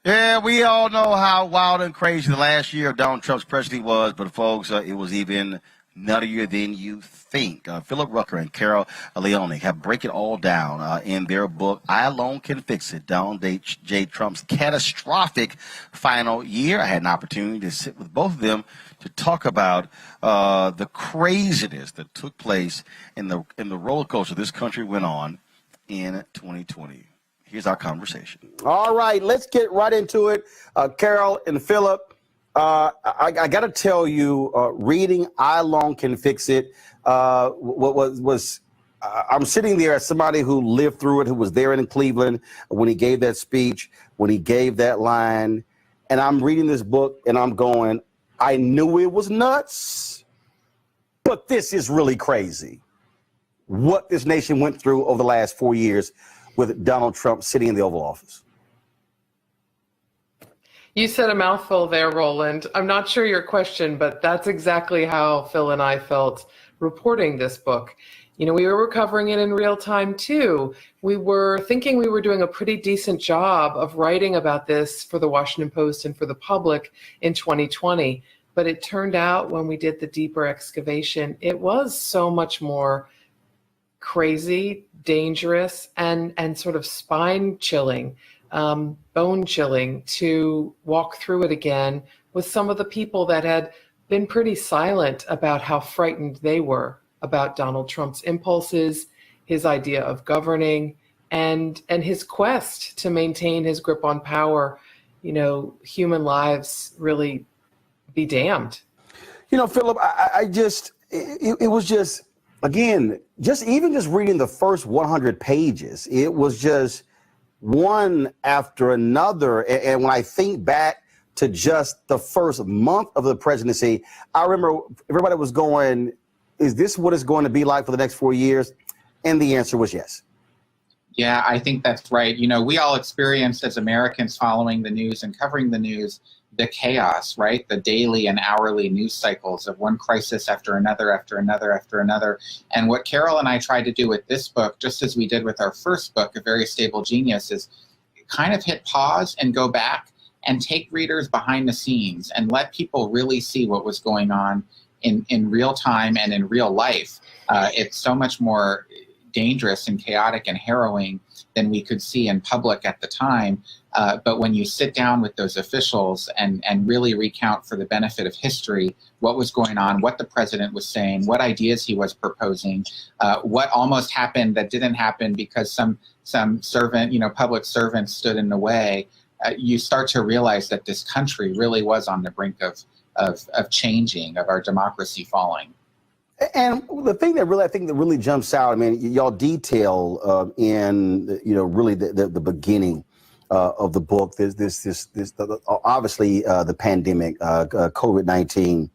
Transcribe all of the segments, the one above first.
Yeah, we all know how wild and crazy the last year of Donald Trump's presidency was, but folks, it was even nuttier than you think. Philip Rucker and Carol Leone have break it all down in their book, I Alone Can Fix It, Donald J. Trump's catastrophic final year. I had an opportunity to sit with both of them to talk about the craziness that took place in the roller coaster this country went on in 2020. Here's our conversation. All right, let's get right into it. Carol and Philip, I got to tell you, reading I Alone Can Fix It, I'm sitting there as somebody who lived through it, who was there in Cleveland when he gave that speech, when he gave that line, and I'm reading this book and I'm going, I knew it was nuts, but this is really crazy. What this nation went through over the last 4 years with Donald Trump sitting in the Oval Office. You said a mouthful there, Roland. I'm not sure your question, but that's exactly how Phil and I felt reporting this book. You know, we were covering it in real time too. We were thinking we were doing a pretty decent job of writing about this for the Washington Post and for the public in 2020. But it turned out when we did the deeper excavation, it was so much more crazy, dangerous, and sort of spine chilling, bone chilling to walk through it again with some of the people that had been pretty silent about how frightened they were about Donald Trump's impulses, his idea of governing, and his quest to maintain his grip on power. You know, human lives really be damned. You know, Philip, it was just, again, just reading the first 100 pages, it was just one after another. And when I think back to just the first month of the presidency, I remember everybody was going, is this what it's going to be like for the next 4 years? And the answer was yes. Yeah, I think that's right. You know, we all experienced as Americans following the news and covering the news, the chaos, right? The daily and hourly news cycles of one crisis after another, after another, after another. And what Carol and I tried to do with this book, just as we did with our first book, A Very Stable Genius, is kind of hit pause and go back and take readers behind the scenes and let people really see what was going on in real time and in real life. It's so much more dangerous and chaotic and harrowing than we could see in public at the time. But when you sit down with those officials and really recount for the benefit of history what was going on, what the president was saying, what ideas he was proposing, what almost happened that didn't happen because some servant, public servant stood in the way, you start to realize that this country really was on the brink of changing, of our democracy falling. And the thing that really jumps out, I mean, y'all detail in really the beginning of the book. There's this obviously the pandemic, COVID-19,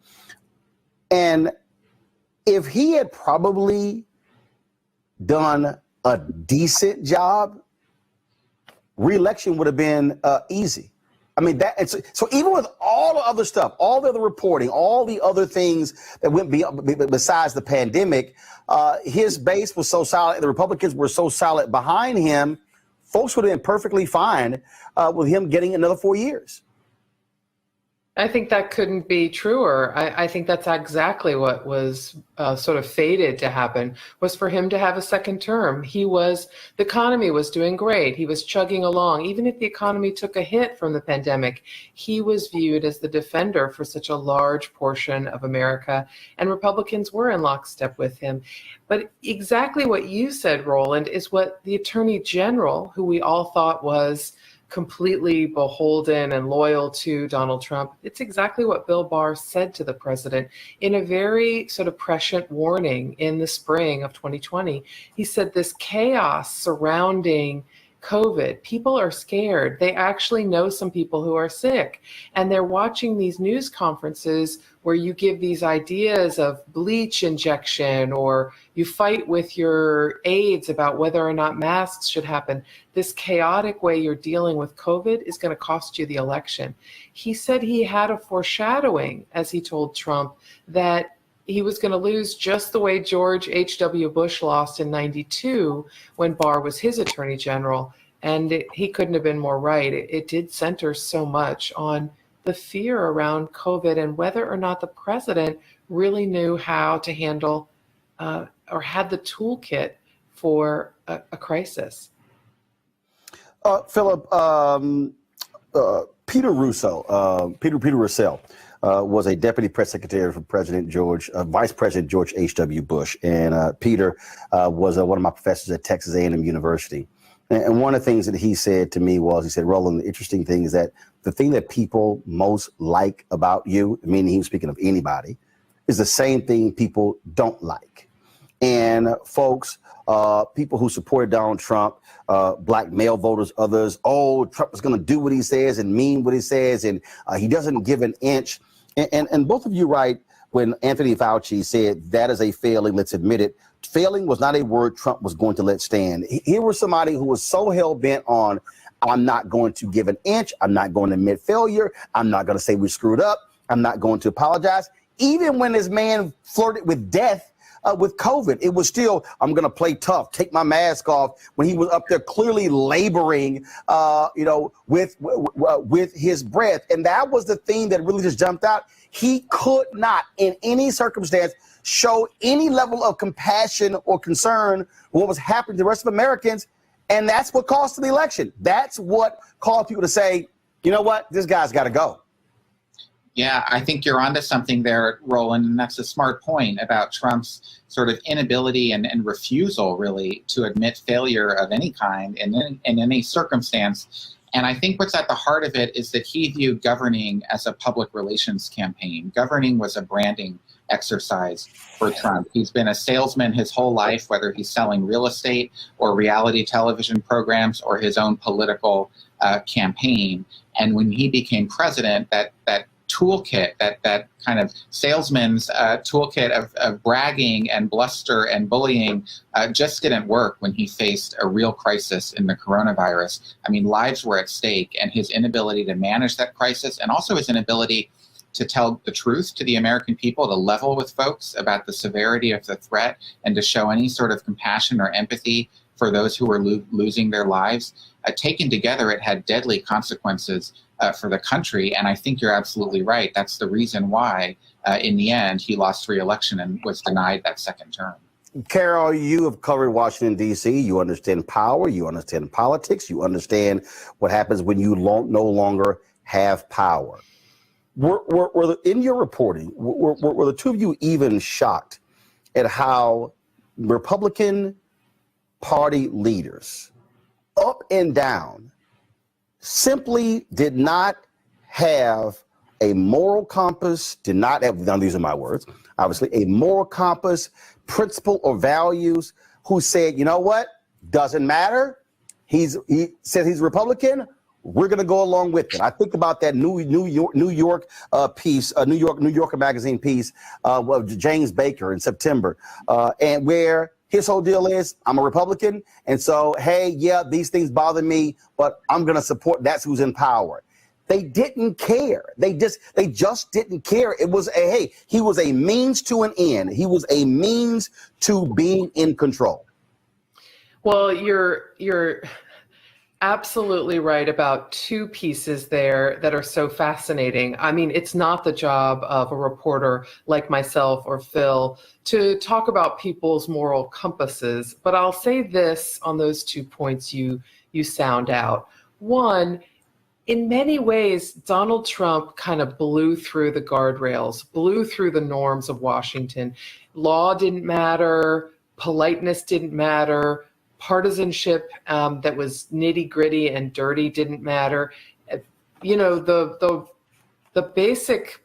and if he had probably done a decent job, re-election would have been easy. I mean, so even with all the other stuff, all the other reporting, all the other things that went besides the pandemic, his base was so solid, the Republicans were so solid behind him, folks would have been perfectly fine with him getting another 4 years. I think that couldn't be truer. I think that's exactly what was sort of fated to happen, was for him to have a second term. The economy was doing great. He was chugging along. Even if the economy took a hit from the pandemic, he was viewed as the defender for such a large portion of America, and Republicans were in lockstep with him. But exactly what you said, Roland, is what the Attorney General, who we all thought was completely beholden and loyal to Donald Trump. It's exactly what Bill Barr said to the president in a very sort of prescient warning in the spring of 2020. He said this chaos surrounding COVID, people are scared. They actually know some people who are sick, and they're watching these news conferences where you give these ideas of bleach injection, or you fight with your aides about whether or not masks should happen. This chaotic way you're dealing with COVID is going to cost you the election. He said he had a foreshadowing, as he told Trump, that he was going to lose just the way George H.W. Bush lost in '92 when Barr was his attorney general. And he couldn't have been more right. It did center so much on the fear around COVID and whether or not the president really knew how to handle or had the toolkit for a crisis. Philip, Peter Russell was a deputy press secretary for Vice President George H.W. Bush. And Peter was one of my professors at Texas A&M University. And one of the things that he said to me was, he said, Roland, the interesting thing is that the thing that people most like about you, meaning he was speaking of anybody, is the same thing people don't like. And folks, people who supported Donald Trump, black male voters, others, Trump is going to do what he says and mean what he says, and he doesn't give an inch. And both of you right when Anthony Fauci said that is a failing, let's admit it. Failing was not a word Trump was going to let stand. Here was somebody who was so hell-bent on, I'm not going to give an inch, I'm not going to admit failure, I'm not going to say we screwed up, I'm not going to apologize. Even when this man flirted with death, with COVID, it was still, I'm going to play tough, take my mask off, when he was up there clearly laboring, with his breath. And that was the thing that really just jumped out. He could not, in any circumstance, show any level of compassion or concern for what was happening to the rest of Americans. And that's what cost him the election. That's what caused people to say, you know what, this guy's got to go. Yeah, I think you're onto something there, Roland, and that's a smart point about Trump's sort of inability and refusal, really, to admit failure of any kind in any circumstance. And I think what's at the heart of it is that he viewed governing as a public relations campaign. Governing was a branding exercise for Trump. He's been a salesman his whole life, whether he's selling real estate or reality television programs or his own political campaign. And when he became president, that toolkit, that kind of salesman's toolkit of bragging and bluster and bullying just didn't work when he faced a real crisis in the coronavirus. I mean, lives were at stake, and his inability to manage that crisis, and also his inability to tell the truth to the American people, to level with folks about the severity of the threat, and to show any sort of compassion or empathy for those who were losing their lives. Taken together, it had deadly consequences for the country. And I think you're absolutely right. That's the reason why, in the end, he lost re-election and was denied that second term. Carol, you have covered Washington, D.C. You understand power. You understand politics. You understand what happens when you no longer have power. In your reporting, were the two of you even shocked at how Republican Party leaders, up and down, simply did not have a moral compass, did not have, now these are my words, obviously, a moral compass, principle or values, who said, you know what, doesn't matter. He said he's Republican. We're going to go along with it. I think about that New York piece, New Yorker magazine piece of James Baker in September, and where his whole deal is, I'm a Republican, and so, hey, yeah, these things bother me, but I'm going to support, that's who's in power. They didn't care. They just didn't care. It was he was a means to an end. He was a means to being in control. Well, absolutely right about two pieces there that are so fascinating. I mean, it's not the job of a reporter like myself or Phil to talk about people's moral compasses, but I'll say this on those 2 points you sound out. One, in many ways, Donald Trump kind of blew through the guardrails, blew through the norms of Washington. Law didn't matter, politeness didn't matter, partisanship that was nitty gritty and dirty didn't matter. You know, the basic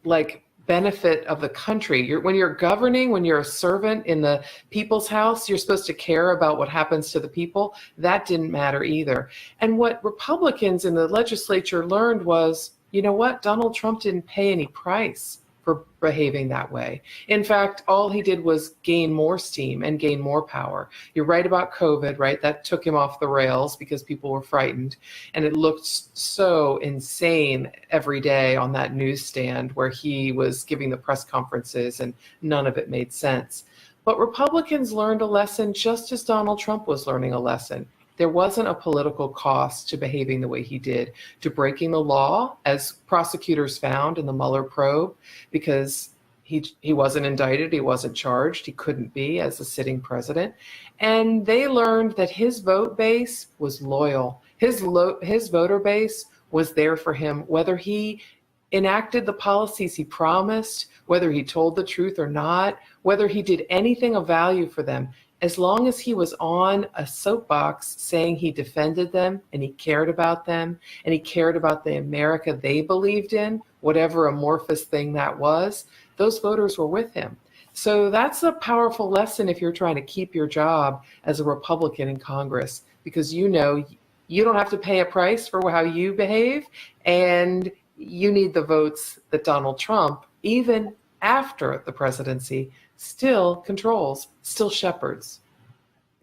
benefit of the country. When you're governing, when you're a servant in the people's house, you're supposed to care about what happens to the people. That didn't matter either. And what Republicans in the legislature learned was, you know what? Donald Trump didn't pay any price for behaving that way. In fact, all he did was gain more steam and gain more power. You're right about COVID, right? That took him off the rails because people were frightened. And it looked so insane every day on that newsstand where he was giving the press conferences and none of it made sense. But Republicans learned a lesson just as Donald Trump was learning a lesson. There wasn't a political cost to behaving the way he did, to breaking the law, as prosecutors found in the Mueller probe, because he wasn't indicted, he wasn't charged, he couldn't be as a sitting president. And they learned that his vote base was loyal. His voter base was there for him, whether he enacted the policies he promised, whether he told the truth or not, whether he did anything of value for them. As long as he was on a soapbox saying he defended them and he cared about them and he cared about the America they believed in, whatever amorphous thing that was, those voters were with him. So that's a powerful lesson if you're trying to keep your job as a Republican in Congress, because you know you don't have to pay a price for how you behave, and you need the votes that Donald Trump, even after the presidency, still controls, still shepherds.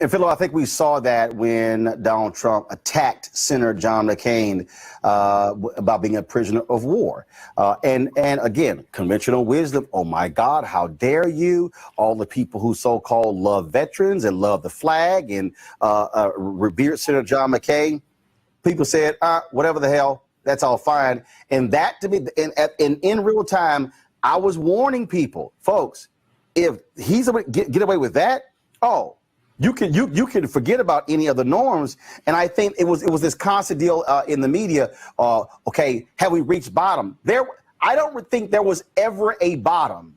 And Philo, I think we saw that when Donald Trump attacked Senator John McCain about being a prisoner of war. And again, conventional wisdom, oh my God, how dare you? All the people who so-called love veterans and love the flag and revered Senator John McCain, people said, whatever the hell, that's all fine. And that to me, in real time, I was warning people, folks, if he's able to get away with that, you can forget about any of the norms. And I think it was this constant deal in the media. Okay, have we reached bottom? I don't think there was ever a bottom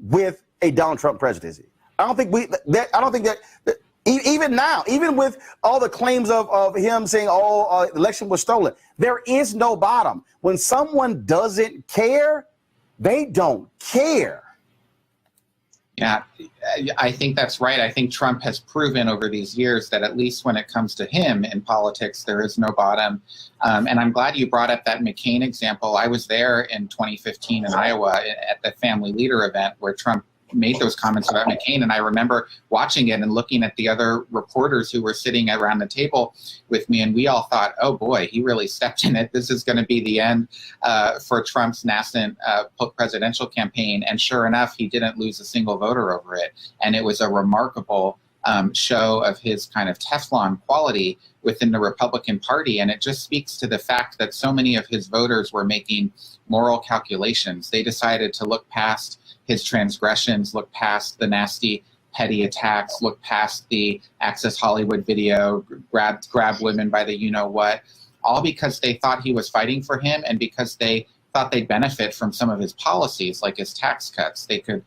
with a Donald Trump presidency. I don't think that even now, even with all the claims of him saying, the election was stolen, there is no bottom. When someone doesn't care, they don't care. Yeah, I think that's right. I think Trump has proven over these years that at least when it comes to him in politics, there is no bottom. And I'm glad you brought up that McCain example. I was there in 2015 in Iowa at the Family Leader event where Trump made those comments about McCain. And I remember watching it and looking at the other reporters who were sitting around the table with me. And we all thought, oh boy, he really stepped in it. This is going to be the end for Trump's nascent presidential campaign. And sure enough, he didn't lose a single voter over it. And it was a remarkable show of his kind of Teflon quality within the Republican Party. And it just speaks to the fact that so many of his voters were making moral calculations. They decided to look past his transgressions, look past the nasty, petty attacks, look past the Access Hollywood video, grab women by the you-know-what, all because they thought he was fighting for him and because they thought they'd benefit from some of his policies, like his tax cuts. They could,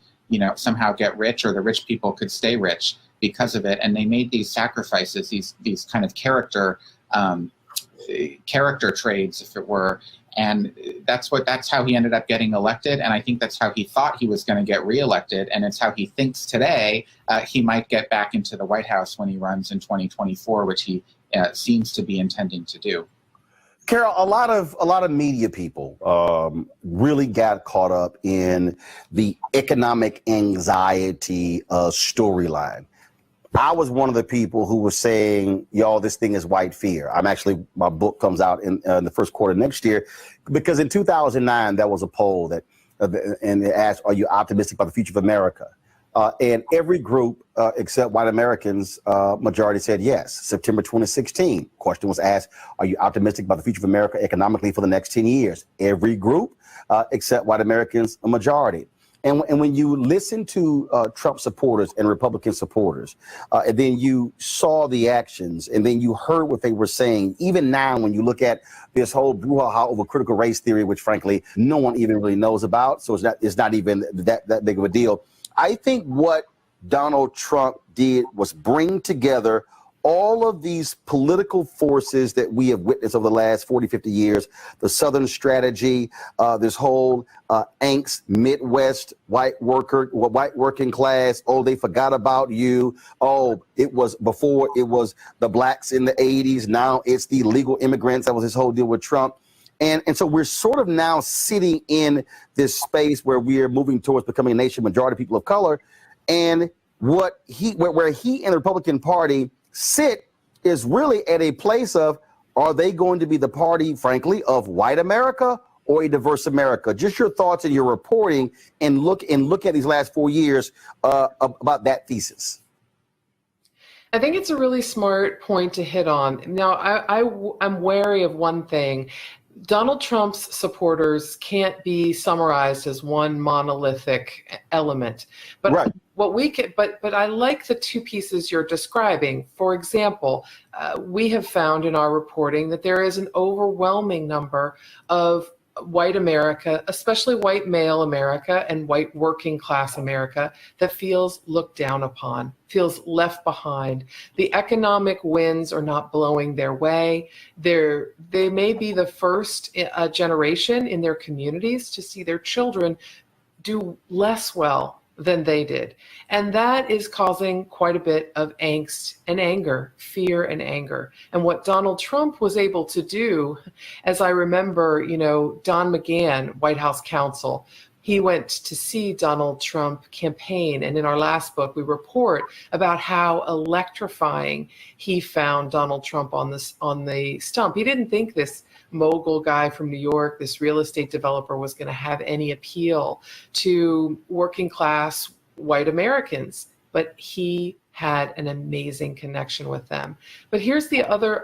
somehow get rich, or the rich people could stay rich because of it. And they made these sacrifices, these kind of character trades, if it were. And that's how he ended up getting elected. And I think that's how he thought he was going to get reelected. And it's how he thinks today he might get back into the White House when he runs in 2024, which he seems to be intending to do. Carol, a lot of media people really got caught up in the economic anxiety storyline. I was one of the people who was saying, y'all, this thing is white fear. My book comes out in the first quarter next year, because in 2009, there was a poll and it asked, are you optimistic about the future of America? And every group except white Americans, majority said yes. September 2016, question was asked, are you optimistic about the future of America economically for the next 10 years? Every group except white Americans, a majority. And when you listen to Trump supporters and Republican supporters, and then you saw the actions, and then you heard what they were saying, even now when you look at this whole brouhaha over critical race theory, which frankly no one even really knows about, so it's not even that big of a deal. I think what Donald Trump did was bring together all of these political forces that we have witnessed over the last 40, 50 years, the Southern strategy, this whole angst, Midwest white working class. Oh, they forgot about you. Oh, it was before it was the blacks in the 80s. Now it's the illegal immigrants. That was his whole deal with Trump. And so we're sort of now sitting in this space where we are moving towards becoming a nation majority people of color. And where he and the Republican Party sit is really at a place of, are they going to be the party, frankly, of white America or a diverse America? Just your thoughts and your reporting, and look at these last 4 years about that thesis. I think it's a really smart point to hit on. Now, I'm wary of one thing. Donald Trump's supporters can't be summarized as one monolithic element. But right. But I like the two pieces you're describing. For example, we have found in our reporting that there is an overwhelming number of white America, especially white male America and white working class America, that feels looked down upon, feels left behind. The economic winds are not blowing their way. They may be the first generation in their communities to see their children do less well than they did. And that is causing quite a bit of angst and anger, fear and anger. And what Donald Trump was able to do, as I remember, Don McGahn, White House counsel, he went to see Donald Trump campaign. And in our last book, we report about how electrifying he found Donald Trump on the stump. He didn't think this mogul guy from New York, this real estate developer, was going to have any appeal to working class white Americans, but he had an amazing connection with them. But here's the other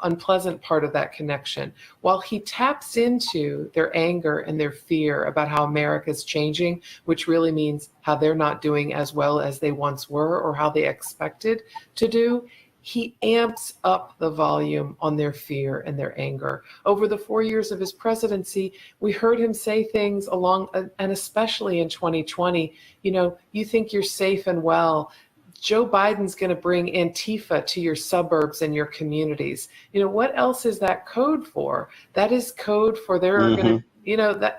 unpleasant part of that connection. While he taps into their anger and their fear about how America's changing, which really means how they're not doing as well as they once were or how they expected to do, he amps up the volume on their fear and their anger. Over the 4 years of his presidency, we heard him say things and especially in 2020, you think you're safe and well. Joe Biden's going to bring Antifa to your suburbs and your communities. What else is that code for? That is code for going to,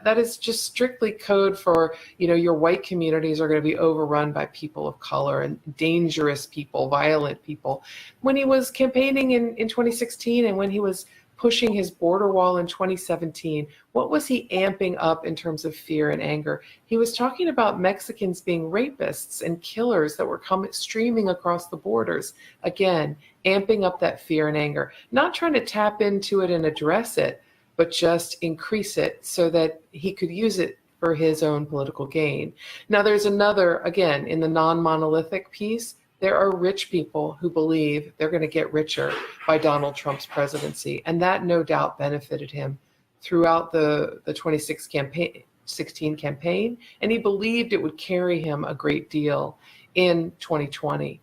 that is just strictly code for, your white communities are going to be overrun by people of color and dangerous people, violent people. When he was campaigning in 2016 and when he was pushing his border wall in 2017, what was he amping up in terms of fear and anger? He was talking about Mexicans being rapists and killers that were streaming across the borders. Again, amping up that fear and anger, not trying to tap into it and address it, but just increase it so that he could use it for his own political gain. Now, there's another, again, in the non-monolithic piece, there are rich people who believe they're going to get richer by Donald Trump's presidency, and that no doubt benefited him throughout the 2016 campaign, and he believed it would carry him a great deal in 2020.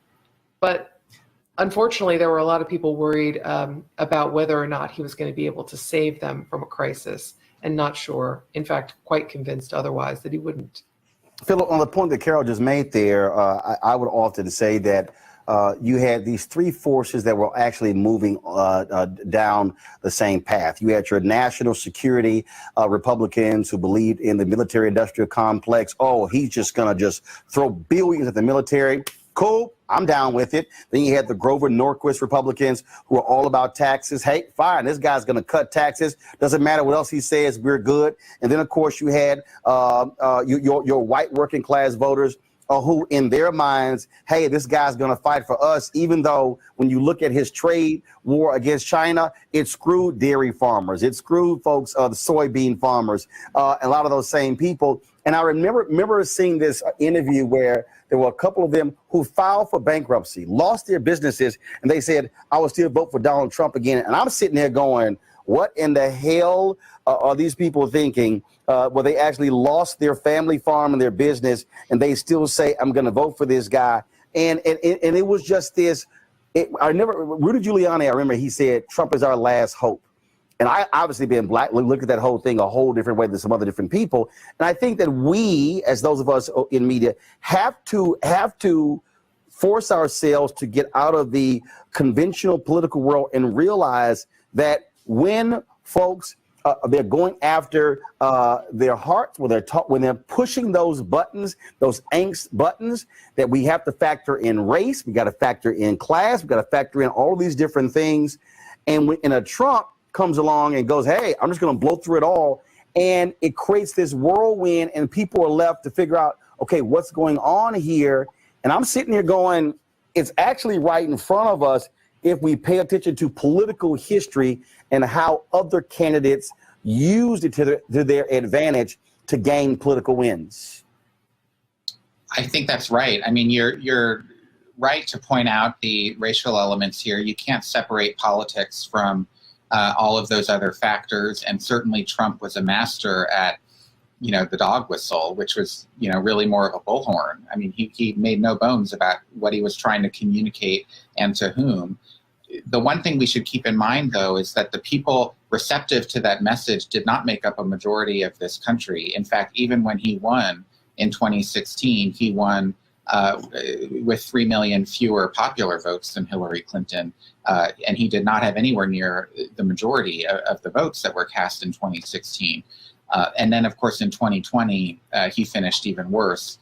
But unfortunately, there were a lot of people worried about whether or not he was going to be able to save them from a crisis, and not sure, in fact, quite convinced otherwise that he wouldn't. Philip, on the point that Carol just made there, I would often say that you had these three forces that were actually moving down the same path. You had your national security Republicans who believed in the military-industrial complex. Oh, he's just going to just throw billions at the military. Cool, I'm down with it. Then you had the Grover Norquist Republicans who are all about taxes. Hey, fine, this guy's going to cut taxes. Doesn't matter what else he says, we're good. And then, of course, you had your white working class voters who in their minds, hey, this guy's going to fight for us, even though when you look at his trade war against China, it screwed dairy farmers. It screwed folks, the soybean farmers, a lot of those same people. And I remember seeing this interview where there were a couple of them who filed for bankruptcy, lost their businesses, and they said, I will still vote for Donald Trump again. And I'm sitting there going, what in the hell are these people thinking? Where they actually lost their family farm and their business, and they still say, I'm going to vote for this guy. And it was just this. Rudy Giuliani, I remember he said, Trump is our last hope. And I obviously being black, look at that whole thing a whole different way than some other different people. And I think that we, as those of us in media, have to force ourselves to get out of the conventional political world and realize that when folks they're going after their hearts, when they're pushing those buttons, those angst buttons, that we have to factor in race, we got to factor in class, we got to factor in all these different things. And when a Trump comes along and goes, hey, I'm just going to blow through it all, and it creates this whirlwind, and people are left to figure out, okay, what's going on here? And I'm sitting here going, it's actually right in front of us if we pay attention to political history and how other candidates used it to their advantage to gain political wins. I think that's right. I mean, you're right to point out the racial elements here. You can't separate politics from all of those other factors. And certainly Trump was a master at, the dog whistle, which was, really more of a bullhorn. I mean, he made no bones about what he was trying to communicate and to whom. The one thing we should keep in mind, though, is that the people receptive to that message did not make up a majority of this country. In fact, even when he won in 2016, he won with 3 million fewer popular votes than Hillary Clinton. And he did not have anywhere near the majority of the votes that were cast in 2016. And then, of course, in 2020, he finished even worse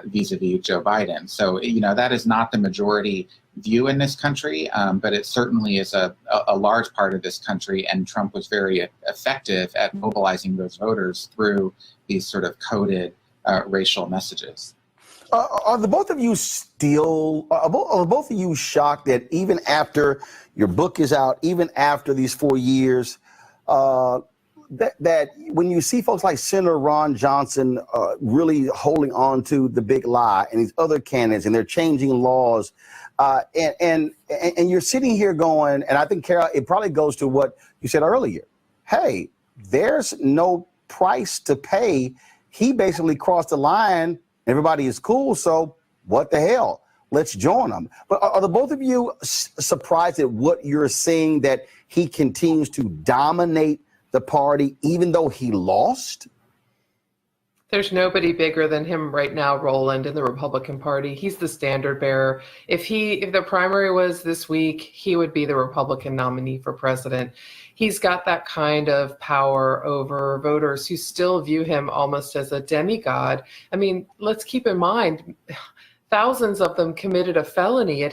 vis-a-vis Joe Biden. So, that is not the majority view in this country, but it certainly is a large part of this country, and Trump was very effective at mobilizing those voters through these sort of coded racial messages. Are the both of you shocked that even after your book is out, even after these 4 years, that when you see folks like Senator Ron Johnson really holding on to the big lie, and these other candidates, and they're changing laws, and you're sitting here going, and I think, Carol, it probably goes to what you said earlier. Hey, there's no price to pay. He basically crossed the line. Everybody is cool, so what the hell? Let's join them. But are the both of you surprised at what you're seeing, that he continues to dominate the party even though he lost? There's nobody bigger than him right now, Roland, in the Republican Party. He's the standard bearer. If the primary was this week, he would be the Republican nominee for president. He's got that kind of power over voters who still view him almost as a demigod. I mean, let's keep in mind, thousands of them committed a felony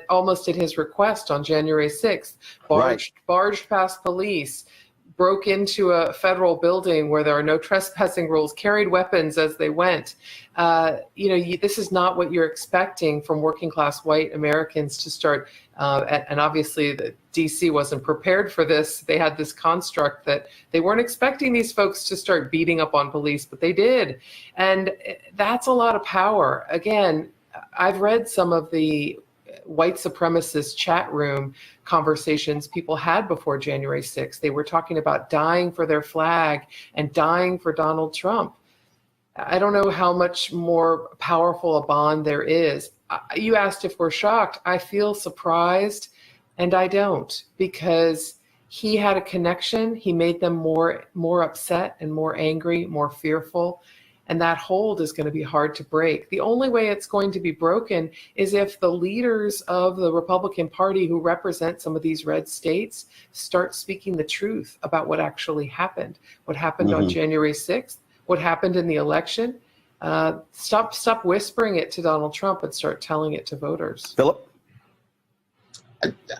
almost at his request on January 6th, barged past police, broke into a federal building where there are no trespassing rules, carried weapons as they went. This is not what you're expecting from working class white Americans to start. And obviously the DC wasn't prepared for this. They had this construct that they weren't expecting these folks to start beating up on police, but they did. And that's a lot of power. Again, I've read some of the white supremacist chat room conversations people had before January 6th. They were talking about dying for their flag and dying for Donald Trump. I don't know how much more powerful a bond there is. You asked if we're shocked. I feel surprised, and I don't, because he had a connection. He made them more upset and more angry, more fearful. And that hold is going to be hard to break. The only way it's going to be broken is if the leaders of the Republican Party who represent some of these red states start speaking the truth about what actually happened, what happened on January 6th, what happened in the election. Stop whispering it to Donald Trump and start telling it to voters. Philip?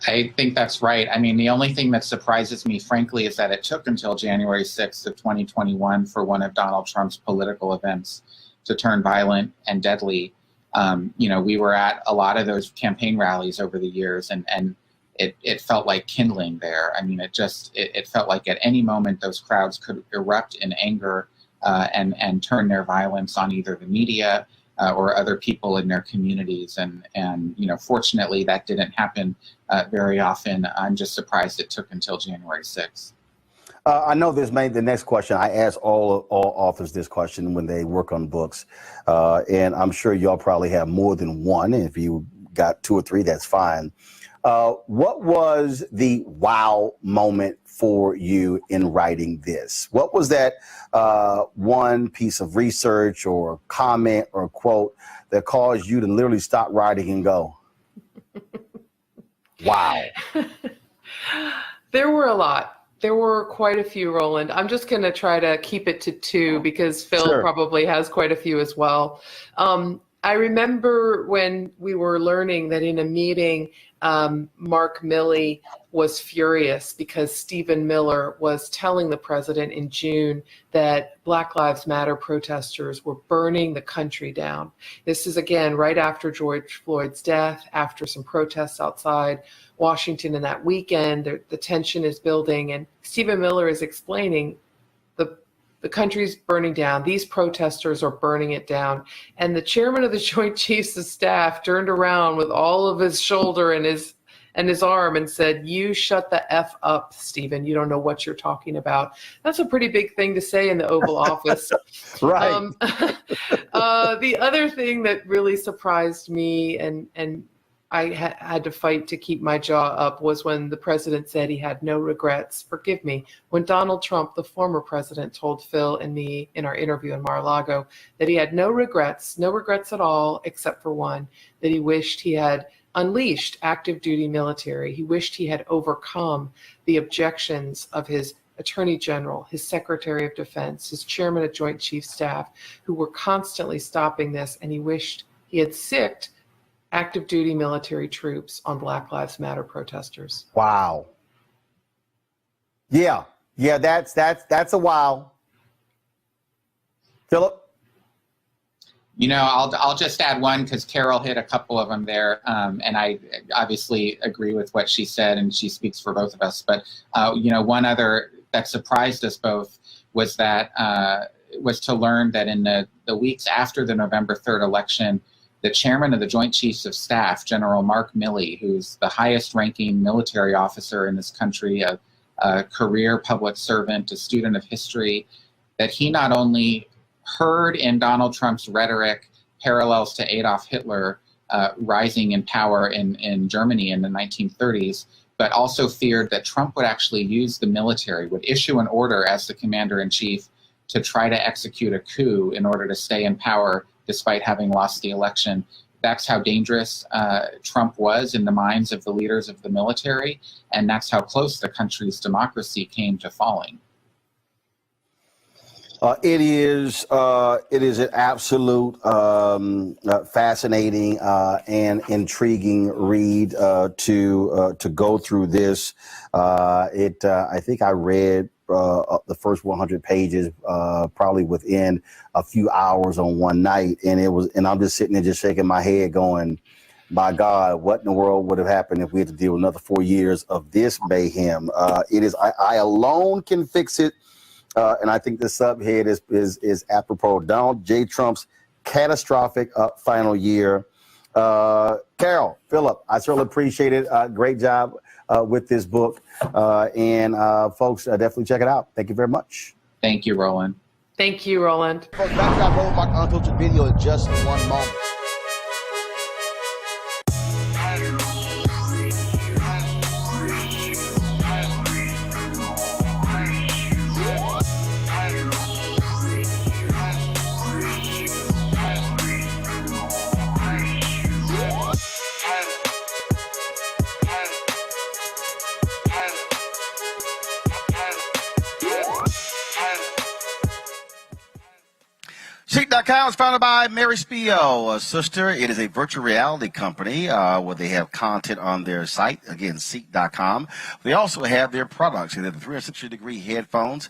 I think that's right. I mean, the only thing that surprises me, frankly, is that it took until January 6th of 2021 for one of Donald Trump's political events to turn violent and deadly. We were at a lot of those campaign rallies over the years, and it felt like kindling there. I mean, it felt like at any moment those crowds could erupt in anger and turn their violence on either the media or other people in their communities. And fortunately, that didn't happen very often. I'm just surprised it took until January 6th. I know this made the next question. I ask all authors this question when they work on books, and I'm sure y'all probably have more than one. If you got two or three, that's fine. What was the wow moment for you in writing this? What was that one piece of research or comment or quote that caused you to literally stop writing and go, wow? There were a lot. There were quite a few, Roland. I'm just going to try to keep it to two because Phil probably has quite a few as well. I remember when we were learning that in a meeting, Mark Milley was furious because Stephen Miller was telling the president in June that Black Lives Matter protesters were burning the country down. This is, again, right after George Floyd's death, after some protests outside Washington in that weekend. The tension is building, and Stephen Miller is explaining the country's burning down. These protesters are burning it down. And the chairman of the Joint Chiefs of Staff turned around with all of his shoulder and his arm and said, "You shut the F up, Stephen. You don't know what you're talking about." That's a pretty big thing to say in the Oval Office. Right. The other thing that really surprised me and I had to fight to keep my jaw up was when the president said he had no regrets. Forgive me. When Donald Trump, the former president, told Phil and me in our interview in Mar-a-Lago that he had no regrets at all, except for one, that he wished he had unleashed active duty military. He wished he had overcome the objections of his Attorney General, his Secretary of Defense, his Chairman of Joint Chiefs Staff, who were constantly stopping this, and he wished he had sicked active duty military troops on Black Lives Matter protesters. Wow. Yeah, that's a wow. Philip? I'll just add one because Carol hit a couple of them there, and I obviously agree with what she said, and she speaks for both of us. But one other that surprised us both was to learn that in the weeks after the November 3rd election, the chairman of the Joint Chiefs of Staff, General Mark Milley, who's the highest-ranking military officer in this country, a career public servant, a student of history, that he not only heard in Donald Trump's rhetoric parallels to Adolf Hitler rising in power in Germany in the 1930s, but also feared that Trump would actually use the military, would issue an order as the commander-in-chief to try to execute a coup in order to stay in power despite having lost the election. That's how dangerous Trump was in the minds of the leaders of the military, and that's how close the country's democracy came to falling. It is an absolute fascinating and intriguing read to go through this. I think I read the first 100 pages probably within a few hours on one night, and I'm just sitting there just shaking my head going, my God, what in the world would have happened if we had to deal with another 4 years of this mayhem? It is I alone can fix it. And I think the subhead is apropos. Donald J. Trump's catastrophic final year. Carol, Philip, I certainly appreciate it. Great job with this book. And folks, definitely check it out. Thank you very much. Thank you, Roland. Thank you, Roland. Folks, back to our Roland Unfiltered video in just one moment. Seek.com is founded by Mary Spio, a sister. It is a virtual reality company where they have content on their site. Again, Seek.com. They also have their products. They have the 360-degree headphones.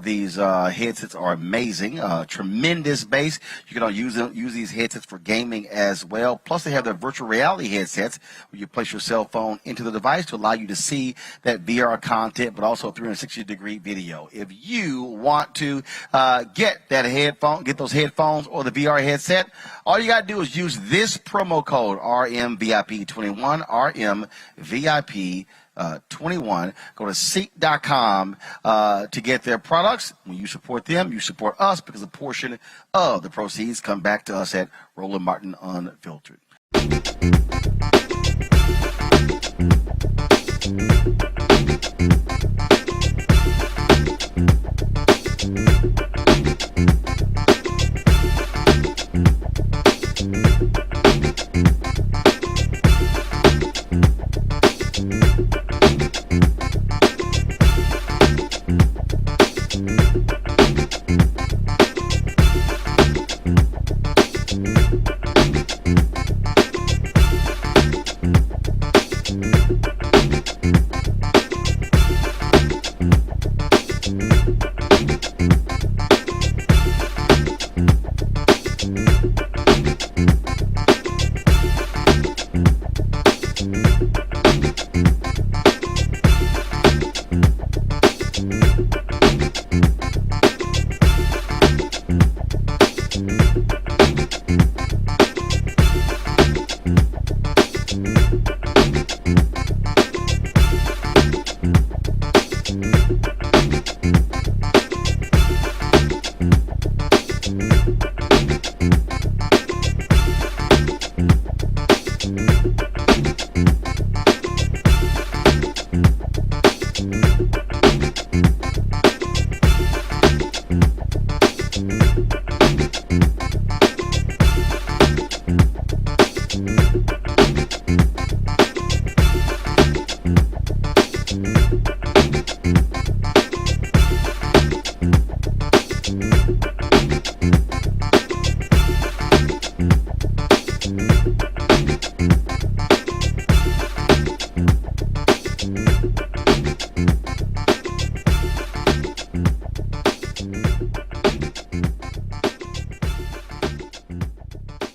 These headsets are amazing. Tremendous bass. You can use these headsets for gaming as well. Plus, they have their virtual reality headsets where you place your cell phone into the device to allow you to see that VR content, but also 360-degree video. If you want to get that headphone, get those headphones or the VR headset, all you got to do is use this promo code RMVIP21, RMVIP21. Go to Seek.com to get their products. When you support them, you support us because a portion of the proceeds come back to us at Roland Martin Unfiltered.